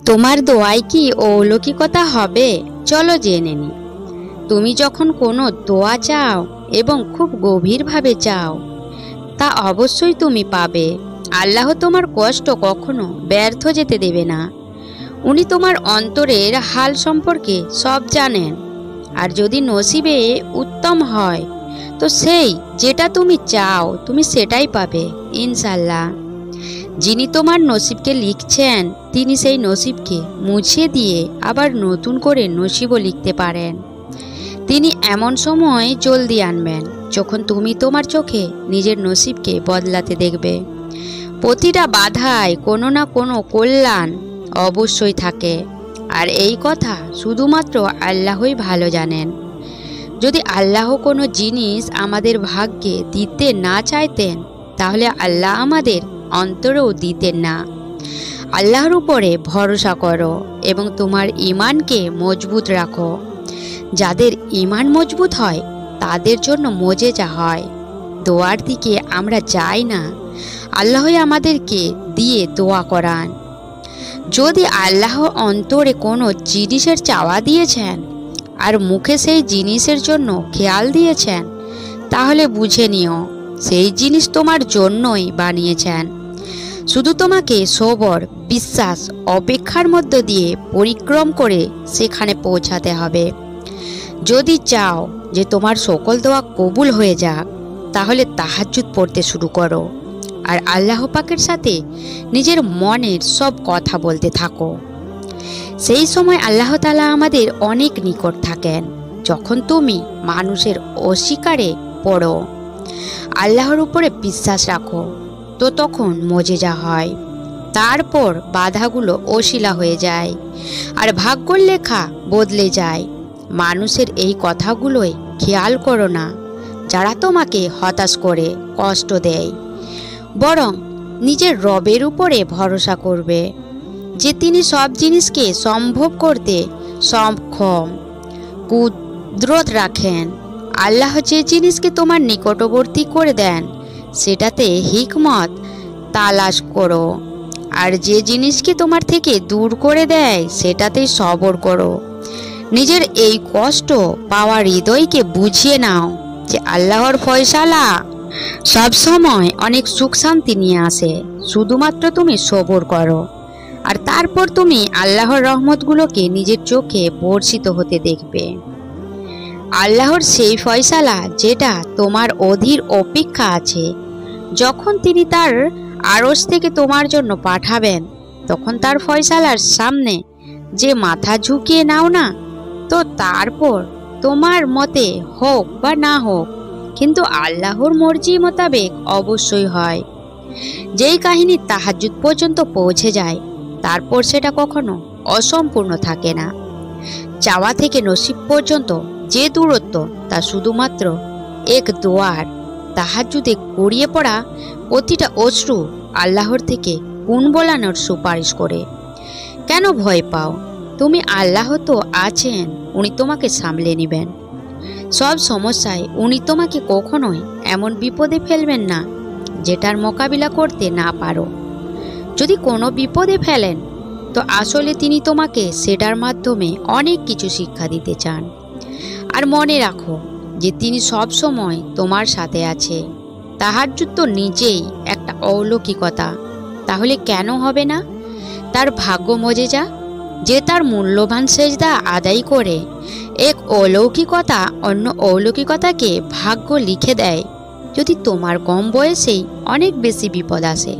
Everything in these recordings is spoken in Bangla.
তোমার দোয়ায় কি অলৌকিকতা হবে? চলো জেনে নি। তুমি যখন কোনো দোয়া চাও এবং খুব গভীরভাবে চাও, তা অবশ্যই তুমি পাবে। আল্লাহ তোমার কষ্ট কখনো ব্যর্থ যেতে দেবে না। উনি তোমার অন্তরের হাল সম্পর্কে সব জানেন। আর যদি নসিবে উত্তম হয়, তো সেই যেটা তুমি চাও তুমি সেটাই পাবে ইনশাল্লাহ। যিনি তোমার নসিবকে লিখছেন, তিনি সেই নসিবকে মুছিয়ে দিয়ে আবার নতুন করে নসিবও লিখতে পারেন। তিনি এমন সময় জলদি আনবেন যখন তুমি তোমার চোখে নিজের নসিবকে বদলাতে দেখবে। প্রতিটা বাধায় কোনো না কোনো কল্যাণ অবশ্যই থাকে, আর এই কথা শুধুমাত্র আল্লাহই ভালো জানেন। যদি আল্লাহ কোনো জিনিস আমাদের ভাগ্যে দিতে না চাইতেন, তাহলে আল্লাহ আমাদের অন্তরেও দিতেন না। আল্লাহর উপরে ভরসা করো এবং তোমার ঈমানকে মজবুত রাখো। যাদের ঈমান মজবুত হয় তাদের জন্য মজেজা হয়। দোয়ার দিকে আমরা যাই না, আল্লাহই আমাদেরকে দিয়ে দোয়া করান। যদি আল্লাহ অন্তরে কোনো জিনিসের চাওয়া দিয়েছেন আর মুখে সেই জিনিসের জন্য খেয়াল দিয়েছেন, তাহলে বুঝে নিও সেই জিনিস তোমার জন্যই বানিয়েছেন। শুধু তোমাকে সবর, বিশ্বাস, অপেক্ষার মধ্য দিয়ে পরিক্রম করে সেখানে পৌঁছাতে হবে। যদি চাও যে তোমার সকল দোয়া কবুল হয়ে যাক, তাহলে তাহাজ্জুদ পড়তে শুরু করো আর আল্লাহ পাকের সাথে নিজের মনের সব কথা বলতে থাকো। সেই সময় আল্লাহ তাআলা আমাদের অনেক নিকট থাকেন। যখন তুমি মানুষের অস্বীকারে পড়ো, আল্লাহর উপরে বিশ্বাস রাখো, তো তখন মজেজা হয়। তারপর বাধাগুলো অশিলা হয়ে যায় আর ভাগ্যর লেখা বদলে যায়। মানুষের এই কথাগুলোই খেয়াল করো না, যারা তোমাকে হতাশ করে কষ্ট দেয়। বরং নিজের রবের উপরে ভরসা করবে, যে তিনি সব জিনিসকে সম্ভব করতে সক্ষম, কুদরত রাখেন। আল্লাহ যে জিনিসকে তোমার নিকটবর্তী করে দেন, সেটাতে হিকমত তালাশ করো, আর যে জিনিসকে তোমার থেকে দূর করে দেয় সেটাতেই সবর করো। নিজের এই কষ্ট পাওয়ার হৃদয়কে বুঝিয়ে নাও যে আল্লাহর ফয়সালা সব সময় অনেক সুখ শান্তি নিয়ে আসে। শুধুমাত্র তুমি সবর করো, আর তারপর তুমি আল্লাহর রহমতগুলোকে নিজের চোখে বর্ষিত হতে দেখবে। আল্লাহর সেই ফয়সালা যেটা তোমার অধীর অপেক্ষা আছে। যখন তিনি তার আরশ থেকে তোমার জন্য পাঠাবেন, তখন তার ফয়সালার সামনে যে মাথা ঝুঁকিয়ে নাও না, তো তারপর তোমার মতে হোক বা না হোক, কিন্তু আল্লাহর মর্জি মোতাবেক অবশ্যই হয়। যেই কাহিনী তাহাজ্জুদ পর্যন্ত পৌঁছে যায়, তারপর সেটা কখনো অসম্পূর্ণ থাকে না। চাওয়া থেকে নসিব পর্যন্ত যে দূরত্ব, তা শুধুমাত্র এক দোয়ার। তাহাজ্জুদে গড়িয়ে পড়া প্রতিটা অশ্রু আল্লাহর থেকে গুণ বলানোর সুপারিশ করে। কেন ভয় পাও? তুমি আল্লাহ তো আছেন, উনি তোমাকে সামলে নেবেন। সব সমস্যায় উনি তোমাকে কখনোই এমন বিপদে ফেলবেন না যেটার মোকাবিলা করতে না পারো। যদি কোনো বিপদে ফেলেন, তো আসলে তিনি তোমাকে সেটার মাধ্যমে অনেক কিছু শিক্ষা দিতে চান। আর মনে রাখো যে তিনি সব সময় তোমার সাথে আছে। তাহাজ্জুদ তো নিজেই একটা অলৌকিকতা, তাহলে কেন হবে না তার ভাগ্য মজেজা? যে তার মূল্যবান সেজদা আদায় করে এক অলৌকিকতা অন্য অলৌকিকতাকে ভাগ্য লিখে দেয়। যদি তোমার কম বয়সেই অনেক বেশি বিপদ আসে,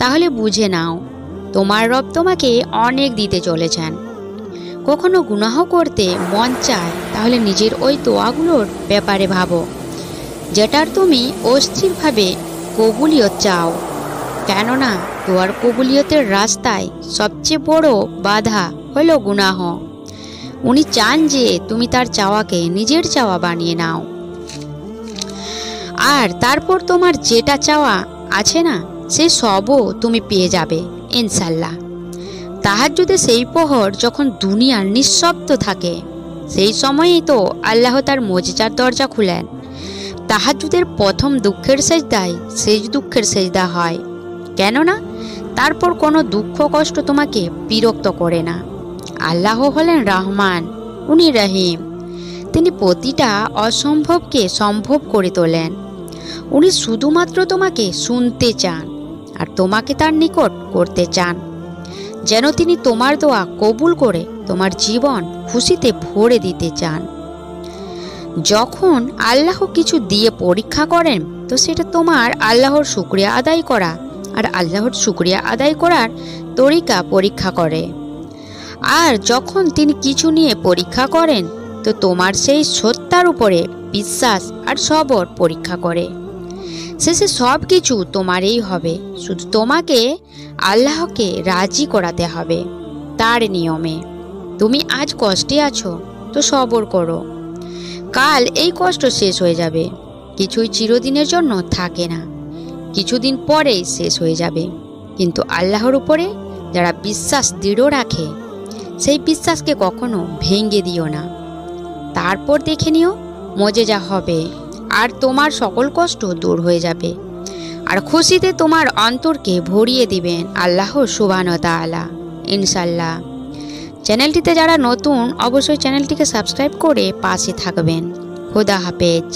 তাহলে বুঝে নাও তোমার রব তোমাকে অনেক দিতে চলেছেন। কখনো গুনাহ করতে মন চায়, তাহলে নিজের ওই দোয়াগুলোর ব্যাপারে ভাবো, যেটার তুমি অস্থিরভাবে কবুলিয়ত চাও। কেননা দোয়ার কবুলিয়তের রাস্তায় সবচেয়ে বড় বাধা হলো গুনাহ। উনি চান যে তুমি তার চাওয়াকে নিজের চাওয়া বানিয়ে নাও, আর তারপর তোমার যেটা চাওয়া আছে না, সে সবও তুমি পেয়ে যাবে ইনশাল্লাহ। তাহাজ্জুদে সেই প্রহর যখন দুনিয়ার নিঃশব্দ থাকে, সেই সময়েই তো আল্লাহ তার মজিজার দরজা খুলেন। তাহাজ্জুদের প্রথম দুঃখের সেজদায় শেষ দুঃখের সেজদা হয়, কেননা তারপর কোনো দুঃখ কষ্ট তোমাকে বিরক্ত করে না। আল্লাহ হলেন রহমান, উনি রহিম। তিনি প্রতিটা অসম্ভবকে সম্ভব করে তোলেন। উনি শুধুমাত্র তোমাকে শুনতে চান আর তোমাকে তার নিকট করতে চান, যেন তিনি তোমার দোয়া কবুল করে তোমার জীবন খুশিতে ভরে দিতে চান। যখন আল্লাহ কিছু দিয়ে পরীক্ষা করেন, তো সেটা তোমার আল্লাহর শুকরিয়া আদায় করা আর আল্লাহর শুকরিয়া আদায় করার তরিকা পরীক্ষা করে। আর যখন তিনি কিছু নিয়ে পরীক্ষা করেন, তো তোমার সেই সত্তার উপরে বিশ্বাস আর সবর পরীক্ষা করে। শেষে সব কিছু তোমারই হবে, শুধু তোমাকে আল্লাহকে রাজি করাতে হবে তার নিয়মে। তুমি আজ কষ্টে আছো, তো সবর করো। কাল এই কষ্ট শেষ হয়ে যাবে। কিছুই চিরদিনের জন্য থাকে না, কিছুদিন পরেই শেষ হয়ে যাবে। কিন্তু আল্লাহর উপরে যারা বিশ্বাস দৃঢ় রাখে, সেই বিশ্বাসকে কখনো ভেঙে দিও না। তারপর দেখে নিও মজেজা হবে, আর তোমার সকল কষ্ট দূর হয়ে যাবে, আর খুশিতে তোমার অন্তরকে ভরিয়ে দিবেন আল্লাহ সুবহানাহু ওয়া তাআলা, ইনশাল্লাহ। চ্যানেলটিতে যারা নতুন, অবশ্যই চ্যানেলটিকে সাবস্ক্রাইব করে পাশে থাকবেন। খোদা হাফেজ।